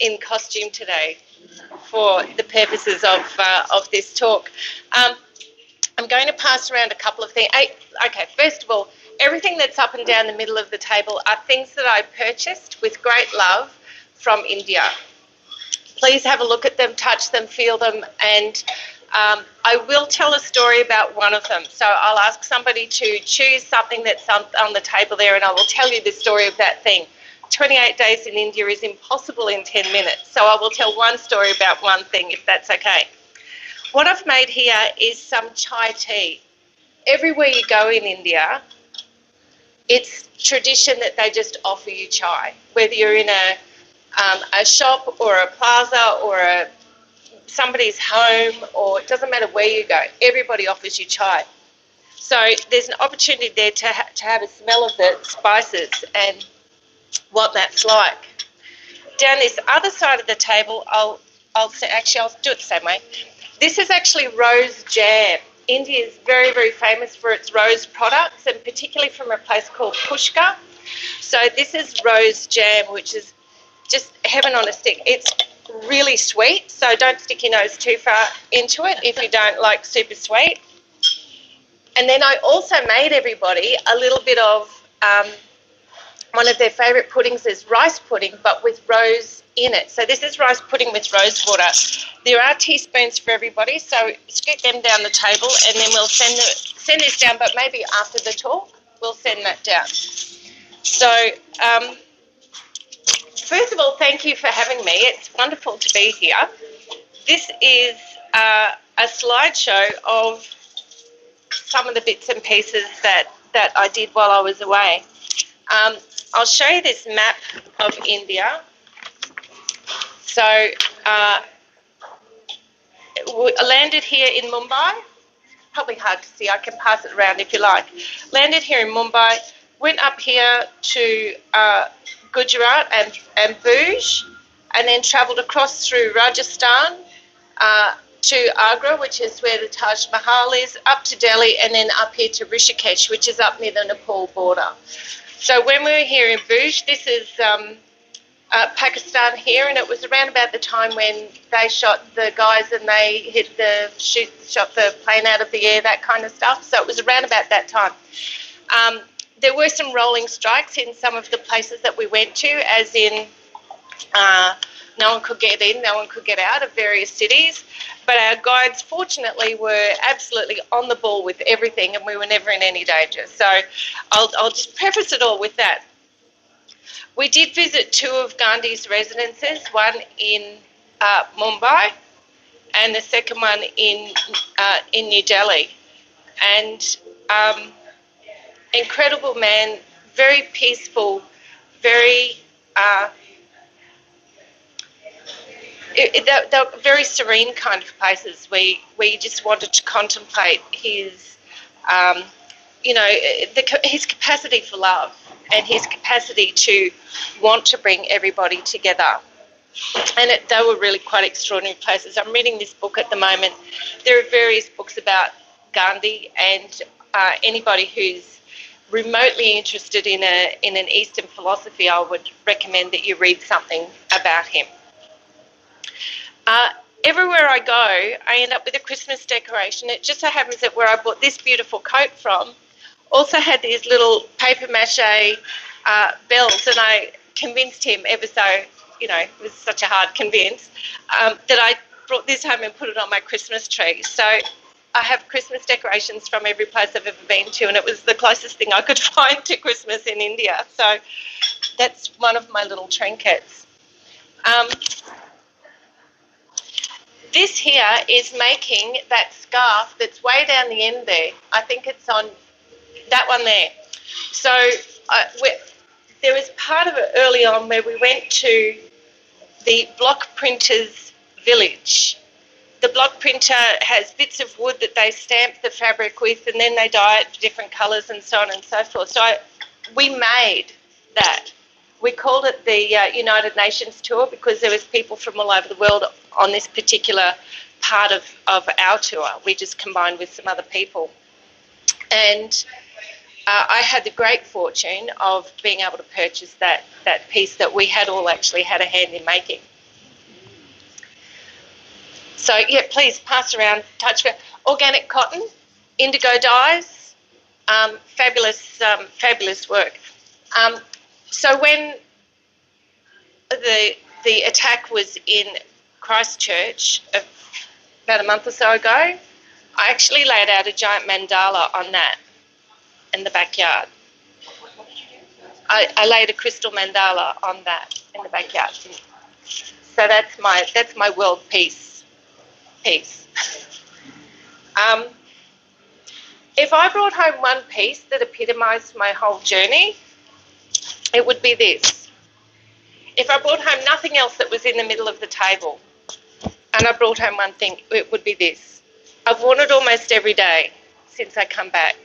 in costume today for the purposes of this talk. I'm going to pass around a couple of things. Okay, first of all, everything that's up and down the middle of the table are things that I purchased with great love from India. Please have a look at them, touch them, feel them, and I will tell a story about one of them. So I'll ask somebody to choose something that's on the table there, and I will tell you the story of that thing. 28 days in India is impossible in 10 minutes, so I will tell one story about one thing, if that's okay. What I've made here is some chai tea. Everywhere you go in India, it's tradition that they just offer you chai, whether you're in a shop or a plaza or somebody's home, or it doesn't matter where you go, everybody offers you chai. So there's an opportunity there to have a smell of the spices and what that's like. Down this other side of the table, I'll do it the same way. This is actually rose jam. India is very, very famous for its rose products, and particularly from a place called Pushkar. So this is rose jam, which is just heaven on a stick. It's really sweet, so don't stick your nose too far into it if you don't like super sweet. And then I also made everybody a little bit of one of their favourite puddings is rice pudding, but with rose in it. So this is rice pudding with rose water. There are teaspoons for everybody, so scoot them down the table, and then we'll send this down, but maybe after the talk we'll send that down. So first of all, thank you for having me. It's wonderful to be here. This is a slideshow of some of the bits and pieces that I did while I was away. I'll show you this map of India. So I landed here in Mumbai. Probably hard to see. I can pass it around if you like. Landed here in Mumbai. Went up here to Gujarat and Bhuj, and then travelled across through Rajasthan to Agra, which is where the Taj Mahal is, up to Delhi, and then up here to Rishikesh, which is up near the Nepal border. So when we were here in Bhuj, this is Pakistan here, and it was around about the time when they shot the guys and they shot the plane out of the air, that kind of stuff. So it was around about that time. There were some rolling strikes in some of the places that we went to, as in no one could get in, no one could get out of various cities. But our guides, fortunately, were absolutely on the ball with everything, and we were never in any danger. So I'll just preface it all with that. We did visit two of Gandhi's residences, one in Mumbai and the second one in New Delhi. And incredible man, very peaceful, very... They're very serene kind of places where you just wanted to contemplate his, his capacity for love and his capacity to want to bring everybody together. And they were really quite extraordinary places. I'm reading this book at the moment. There are various books about Gandhi, and anybody who's remotely interested in an Eastern philosophy, I would recommend that you read something about him. Everywhere I go, I end up with a Christmas decoration. It just so happens that where I bought this beautiful coat from also had these little paper mache bells, and I convinced him ever so, it was such a hard convince, that I brought this home and put it on my Christmas tree. So I have Christmas decorations from every place I've ever been to, and it was the closest thing I could find to Christmas in India. So that's one of my little trinkets. This here is making that scarf that's way down the end there. I think it's on that one there. So there was part of it early on where we went to the block printer's village. The block printer has bits of wood that they stamp the fabric with, and then they dye it different colours and so on and so forth. So we made that. We called it the United Nations tour because there was people from all over the world on this particular part of our tour. We just combined with some other people. And I had the great fortune of being able to purchase that piece that we had all actually had a hand in making. So, yeah, please pass around, touch organic cotton, indigo dyes, fabulous work. So when the attack was in Christchurch about a month or so ago, I actually laid out a giant mandala on that in the backyard. I laid a crystal mandala on that in the backyard. So that's my world peace. If I brought home one piece that epitomised my whole journey, it would be this. If I brought home nothing else that was in the middle of the table, and I brought home one thing, it would be this. I've worn it almost every day since I come back.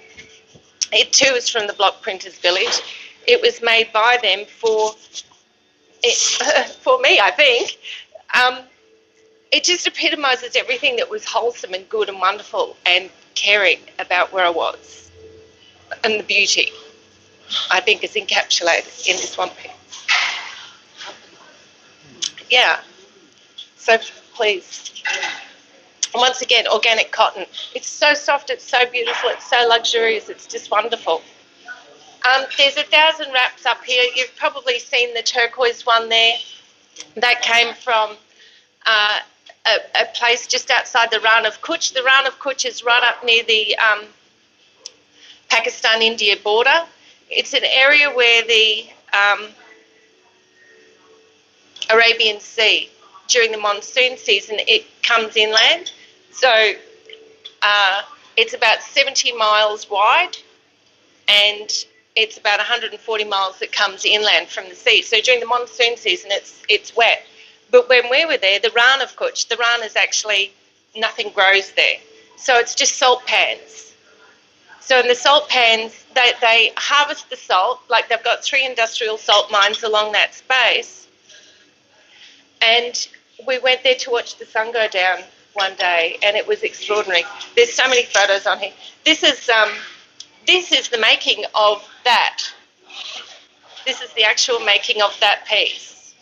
It too is from the Block Printers Village. It was made by them for me, I think. It just epitomises everything that was wholesome and good and wonderful and caring about where I was. And the beauty, I think, is encapsulated in this one piece. Yeah. So please. Once again, organic cotton. It's so soft, it's so beautiful, it's so luxurious, it's just wonderful. There's 1,000 wraps up here. You've probably seen the turquoise one there. That came from a place just outside the R.O.A.R. of Kutch. The R.O.A.R. of Kutch is right up near the Pakistan-India border. It's an area where the Arabian Sea, during the monsoon season, it comes inland. So it's about 70 miles wide and it's about 140 miles that comes inland from the sea. So during the monsoon season, it's wet. But when we were there, the R.O.A.R. of Kutch, the R.O.A.R. is actually, nothing grows there. So it's just salt pans. So in the salt pans, they harvest the salt, like they've got 3 industrial salt mines along that space. And we went there to watch the sun go down one day, and it was extraordinary. There's so many photos on here. This is the making of that. This is the actual making of that piece.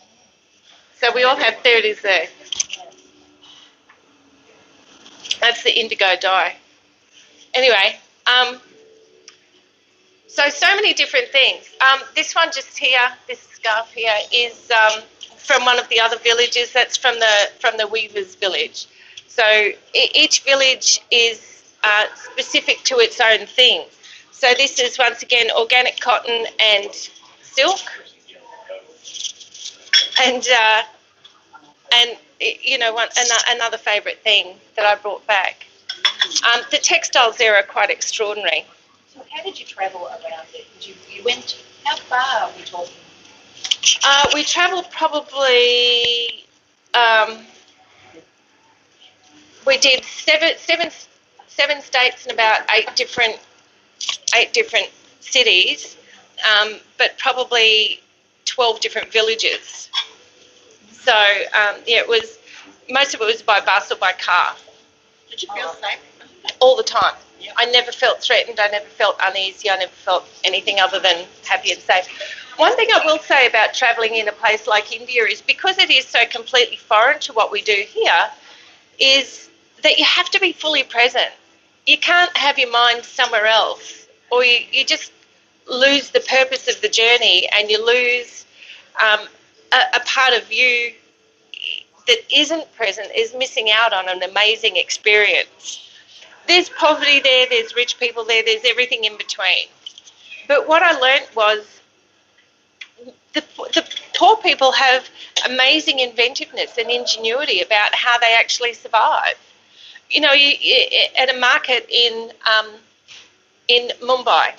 So we all have, there it is there. That's the indigo dye. Anyway, so many different things. This one just here, this scarf here, is from one of the other villages. That's from the weavers' village. So each village is specific to its own thing. So this is once again organic cotton and silk, and you know, another favourite thing that I brought back. The textiles there are quite extraordinary. So how did you travel around it? You went, how far are we talking? We travelled probably, we did seven states and about eight different cities, but probably 12 different villages. So yeah, most of it was by bus or by car. Did you feel safe? All the time. Yep. I never felt threatened. I never felt uneasy. I never felt anything other than happy and safe. One thing I will say about travelling in a place like India is, because it is so completely foreign to what we do here, is that you have to be fully present. You can't have your mind somewhere else, or you just lose the purpose of the journey, and you lose a part of you that isn't present, is missing out on an amazing experience. There's poverty there, there's rich people there, there's everything in between. But what I learnt was the poor people have amazing inventiveness and ingenuity about how they actually survive. You know, at a market in Mumbai,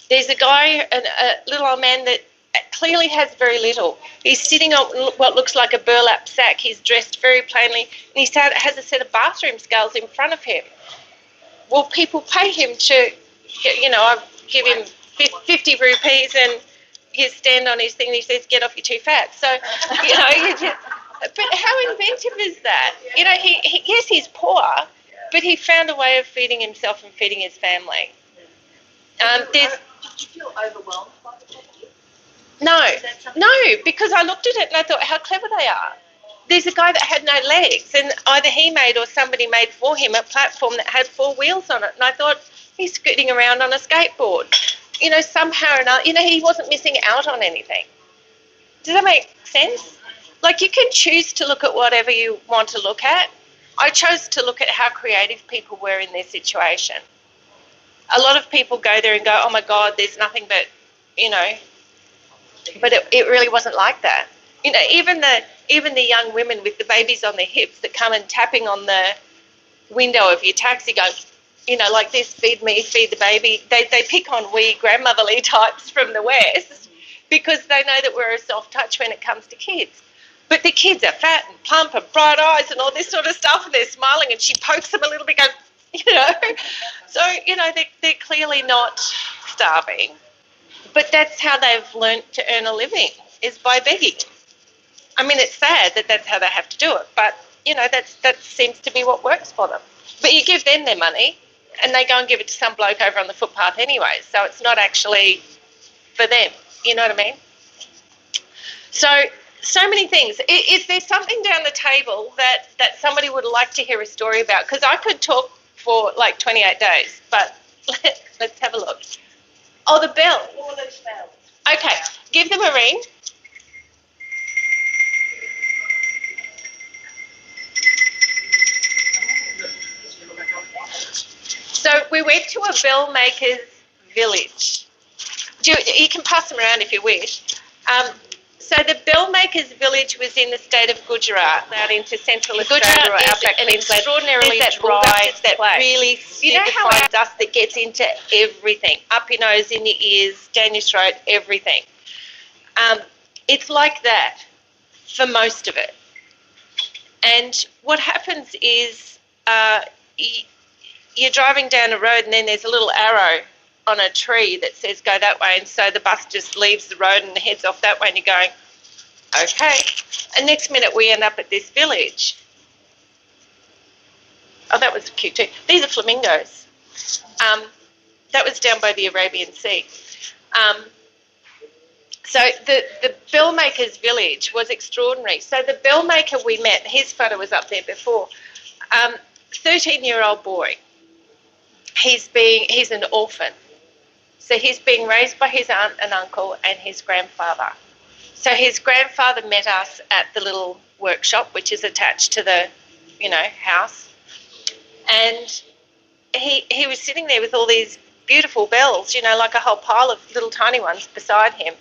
there's a guy, a little old man that clearly has very little. He's sitting on what looks like a burlap sack. He's dressed very plainly, and he has a set of bathroom scales in front of him. Well, people pay him to, you know, I give him 50 rupees, and he stand on his thing, and he says, "Get off, you're too fat." So, you know, but how inventive is that? You know, yes, he's poor, but he found a way of feeding himself and feeding his family. There's Did you feel overwhelmed by the property? no, Is that something? no, because I looked at it and I thought how clever they are. There's a guy that had no legs, and either he made or somebody made for him a platform that had 4 wheels on it. And I thought, he's scooting around on a skateboard. You know, somehow or another, you know, he wasn't missing out on anything. Does that make sense? Like, you can choose to look at whatever you want to look at. I chose to look at how creative people were in their situation. A lot of people go there and go, oh my God, there's nothing but, you know, but it really wasn't like that. You know, even the young women with the babies on their hips that come and tapping on the window of your taxi go, you know, like this, feed me, feed the baby. They pick on we grandmotherly types from the West because they know that we're a soft touch when it comes to kids. But the kids are fat and plump and bright eyes and all this sort of stuff, and they're smiling, and she pokes them a little bit, goes, you know. So, you know, they're clearly not starving. But that's how they've learnt to earn a living, is by begging. I mean, it's sad that that's how they have to do it, but, you know, that seems to be what works for them. But you give them their money, and they go and give it to some bloke over on the footpath anyway, so it's not actually for them. You know what I mean? So many things. Is there something down the table that somebody would like to hear a story about? Because I could talk for like 28 days, but let's have a look. Oh, the bell. All those bells. Okay, give them a ring. So we went to a bell maker's village. You can pass them around if you wish. So the bell maker's village was in the state of Gujarat, out into central Australia or outback Queensland. Extraordinarily dry dust, that really superfine dust that gets into everything, up your nose, in your ears, down your throat, everything. It's like that for most of it. And what happens is you're driving down a road and then there's a little arrow on a tree that says go that way, and so the bus just leaves the road and heads off that way, and you're going, okay. And next minute we end up at this village. Oh, that was cute too. These are flamingos. That was down by the Arabian Sea. So the bell maker's village was extraordinary. So the bell maker we met, his photo was up there before, 13-year-old boy. He's an orphan. So he's being raised by his aunt and uncle and his grandfather. So his grandfather met us at the little workshop, which is attached to the, you know, house. And he was sitting there with all these beautiful bells, you know, like a whole pile of little tiny ones beside him.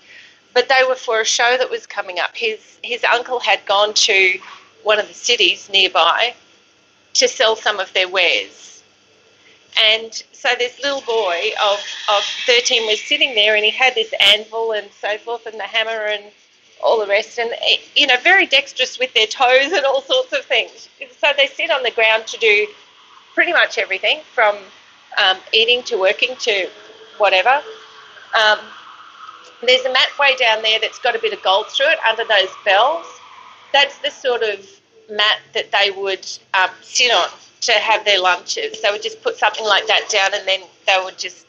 But they were for a show that was coming up. His uncle had gone to one of the cities nearby to sell some of their wares. And so this little boy of 13 was sitting there, and he had this anvil and so forth, and the hammer and all the rest, and, you know, very dexterous with their toes and all sorts of things. So they sit on the ground to do pretty much everything, from eating to working to whatever. There's a mat way down there that's got a bit of gold through it under those bells. That's the sort of mat that they would sit on to have their lunches. They would just put something like that down, and then they would just,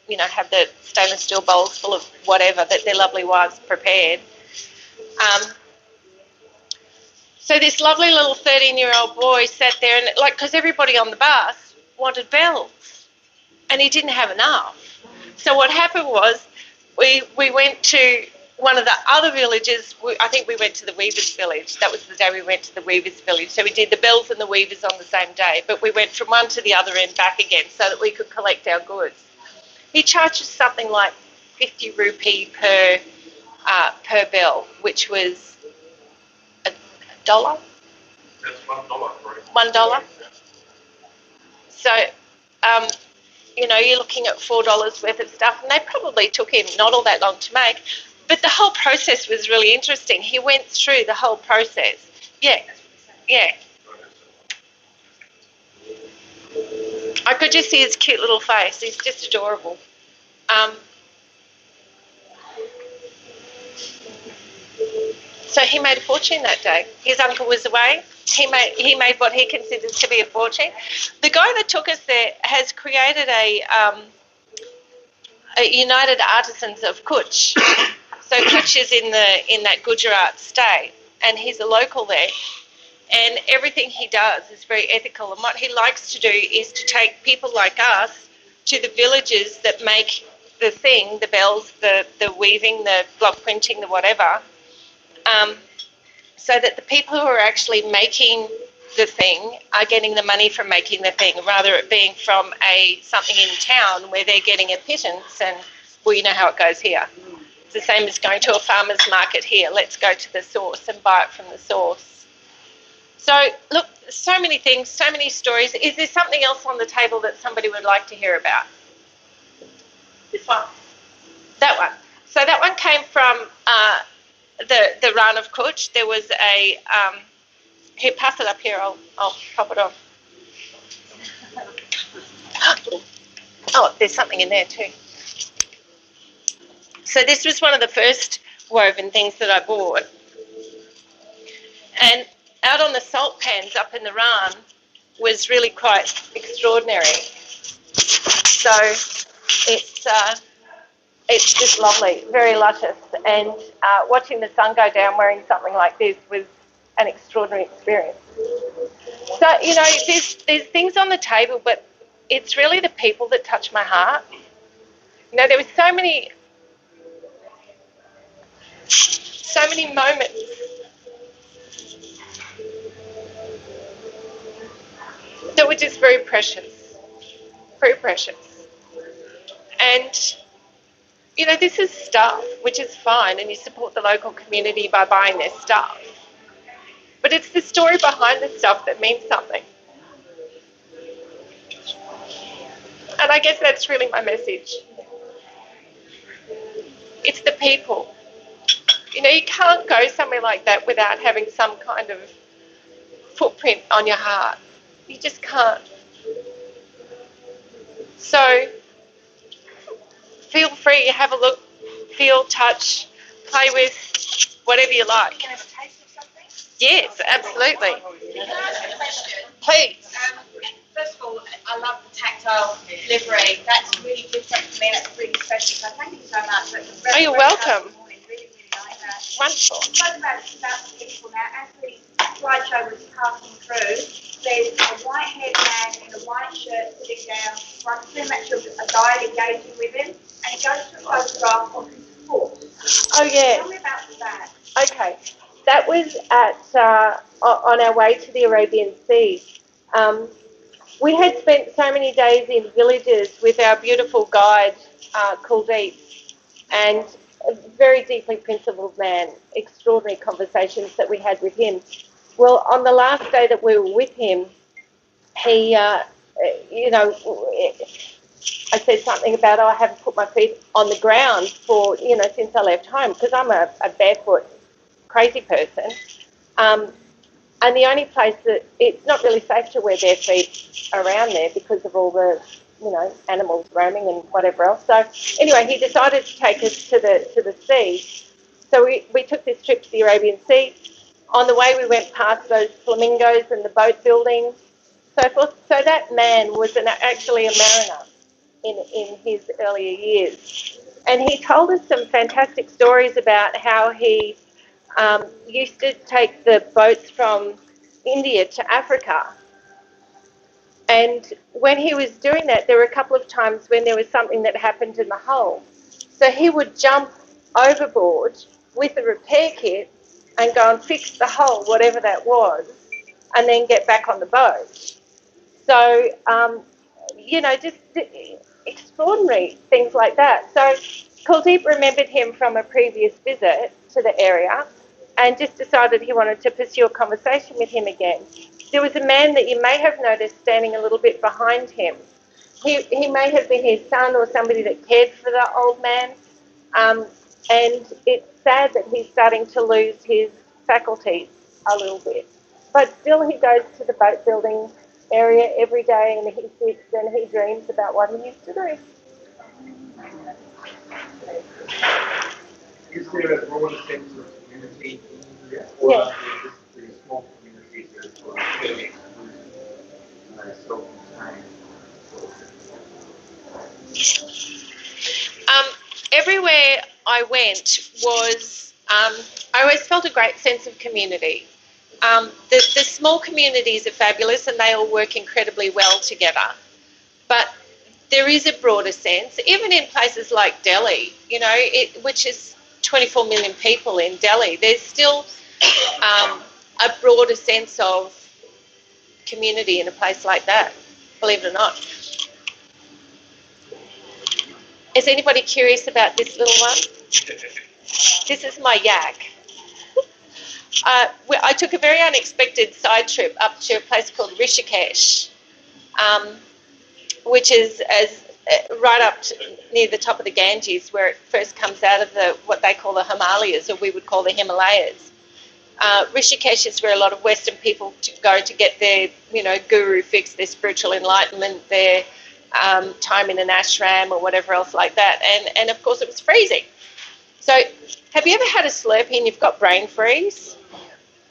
you know, have the stainless steel bowls full of whatever that their lovely wives prepared. So this lovely little 13-year-old boy sat there, and like, because everybody on the bus wanted bells, and he didn't have enough. So what happened was we went to one of the other villages. I think we went to the Weavers' village. That was the day we went to the Weavers' village. So we did the bells and the Weavers on the same day, but we went from one to the other and back again so that we could collect our goods. He charges something like 50 rupee per bell, which was $1. That's $1, right? $1. So, you know, you're looking at $4 worth of stuff, and they probably took him not all that long to make. But the whole process was really interesting. He went through the whole process. Yeah, yeah. I could just see his cute little face. He's just adorable. So he made a fortune that day. His uncle was away. He made what he considers to be a fortune. The guy that took us there has created United Artisans of Kutch. So Kutch is in that Gujarat state, and he's a local there. And everything he does is very ethical. And what he likes to do is to take people like us to the villages that make the thing, the bells, the weaving, the block printing, the whatever, so that the people who are actually making the thing are getting the money from making the thing, rather it being from something in town where they're getting a pittance. And, well, you know how it goes here. It's the same as going to a farmer's market here. Let's go to the source and buy it from the source. So, look, so many things, so many stories. Is there something else on the table that somebody would like to hear about? This one. That one. So that one came from the Run of Kutch. There was a... here, pass it up here. I'll pop it on. Oh, there's something in there too. So this was one of the first woven things that I bought. And out on the salt pans up in the Run was really quite extraordinary. So it's just lovely, very luscious. And watching the sun go down wearing something like this was an extraordinary experience. So, you know, there's things on the table, but it's really the people that touch my heart. You know, there were so many moments that were just very precious, very precious. And, you know, this is stuff, which is fine, and you support the local community by buying their stuff. But it's the story behind the stuff that means something. And I guess that's really my message. It's the people. You know, you can't go somewhere like that without having some kind of footprint on your heart. You just can't. So feel free, have a look, feel, touch, play with, whatever you like. Can I have a taste of something? Yes, absolutely. Can I ask a question? Please. First of all, I love the tactile delivery. That's really different to me. That's really special. So thank you so much. Oh, you're welcome. Really, really like that. Wonderful. Talking about the people now, as the slideshow was passing through, there's a white-haired man in a white shirt sitting down, right pretty much a guide engaging with him, and he goes to a photograph of his foot. Oh, yeah. Tell me about that. Okay. That was on our way to the Arabian Sea. We had spent so many days in villages with our beautiful guide, Kuldeep, and a very deeply principled man, extraordinary conversations that we had with him. Well, on the last day that we were with him, he, you know, I said something about, I haven't put my feet on the ground for, you know, since I left home, because I'm a barefoot crazy person. And the only place that it's not really safe to wear bare feet around there because of all the, you know, animals roaming and whatever else. So anyway, he decided to take us to the sea. So we took this trip to the Arabian Sea. On the way, we went past those flamingos and the boat building, so forth. So that man was actually a mariner in his earlier years. And he told us some fantastic stories about how he used to take the boats from India to Africa. And when he was doing that, there were a couple of times when there was something that happened in the hull. So he would jump overboard with a repair kit and go and fix the hull, whatever that was, and then get back on the boat. So, you know, just extraordinary things like that. So Kuldeep remembered him from a previous visit to the area and just decided he wanted to pursue a conversation with him again. There was a man that you may have noticed standing a little bit behind him. He may have been his son or somebody that cared for the old man. And it's sad that he's starting to lose his faculties a little bit. But still he goes to the boat building area every day and he sits and he dreams about what he used to do. Is there a broader sense of community in India, or are there just these small communities that are sort of fairly exclusive and self-contained? I went was I always felt a great sense of community. The small communities are fabulous and they all work incredibly well together. But there is a broader sense, even in places like Delhi, which is 24 million people in Delhi, there's still a broader sense of community in a place like that, believe it or not. Is anybody curious about this little one? This is my yak. I took a very unexpected side trip up to a place called Rishikesh, which is right up near the top of the Ganges, where it first comes out of what they call the Himalayas, or we would call the Himalayas. Rishikesh is where a lot of Western people go to get their, guru fix, their spiritual enlightenment, their time in an ashram or whatever else like that. And of course, it was freezing. So have you ever had a Slurpee and you've got brain freeze?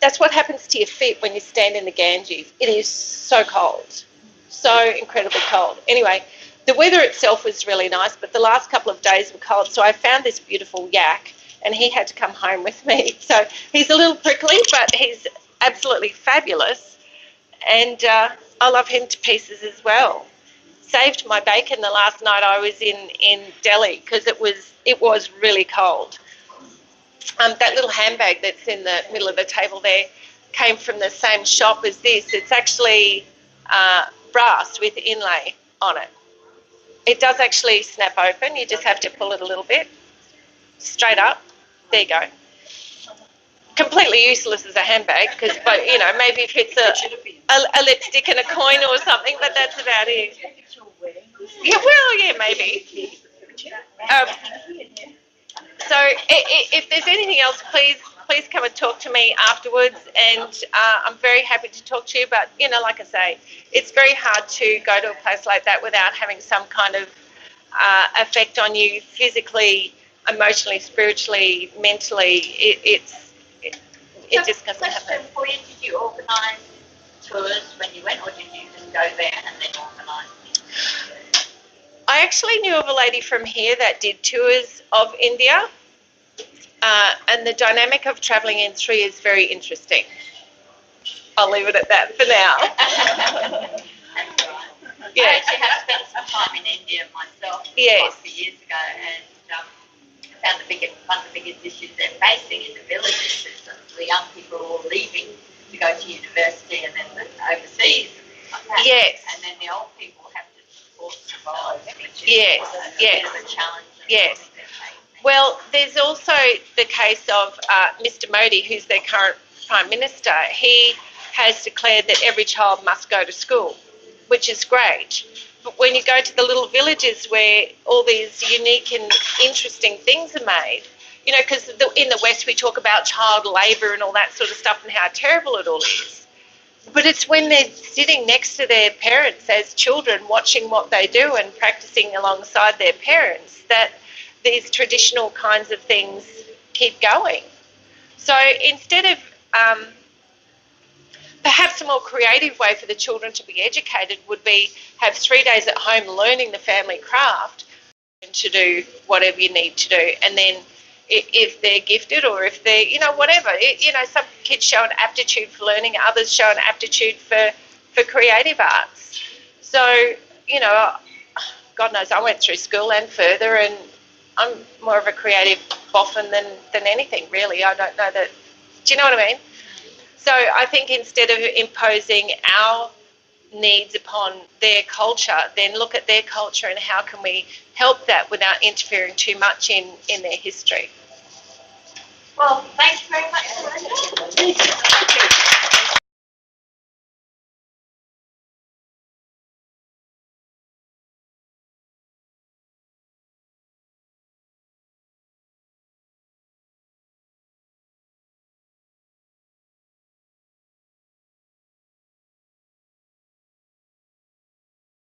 That's what happens to your feet when you stand in the Ganges. It is so cold, so incredibly cold. Anyway, the weather itself was really nice, but the last couple of days were cold. So I found this beautiful yak, and he had to come home with me. So he's a little prickly, but he's absolutely fabulous. And I love him to pieces as well. Saved my bacon the last night I was in Delhi because it was really cold. That little handbag that's in the middle of the table there came from the same shop as this. It's actually brass with inlay on it. It does actually snap open. You just have to pull it a little bit. Straight up. There you go. Completely useless as a handbag, but maybe if it's a lipstick and a coin or something, but that's about it. Yeah, well, yeah, maybe. So if there's anything else, please come and talk to me afterwards, and I'm very happy to talk to you. But like I say, it's very hard to go to a place like that without having some kind of effect on you physically, emotionally, spiritually, mentally. It just doesn't happen. Question for you: did you organise tours when you went, or did you just go there and then organise? I actually knew of a lady from here that did tours of India, and the dynamic of travelling in three is very interesting. I'll leave it at that for now. Yeah. I actually have spent some time in India myself quite a few years ago, and found one of the biggest issues they're facing in the villages is that the young people are all leaving to go to university and then overseas. Like that. Yes. And then the old people have to survive, which is Yes. a bit of a challenge. Yes. Well, there's also the case of Mr. Modi, who's their current Prime Minister. He has declared that every child must go to school, which is great. But when you go to the little villages where all these unique and interesting things are made, because in the West we talk about child labour and all that sort of stuff and how terrible it all is. But it's when they're sitting next to their parents as children, watching what they do and practicing alongside their parents, that these traditional kinds of things keep going. So instead of perhaps a more creative way for the children to be educated would be have 3 days at home learning the family craft and to do whatever you need to do. And then if they're gifted or if they're, whatever, some kids show an aptitude for learning, others show an aptitude for creative arts. So, God knows I went through school and further, and I'm more of a creative boffin than anything, really. I don't know that, do you know what I mean? So I think instead of imposing our needs upon their culture, then look at their culture and how can we help that without interfering too much in their history. Well, thanks very much.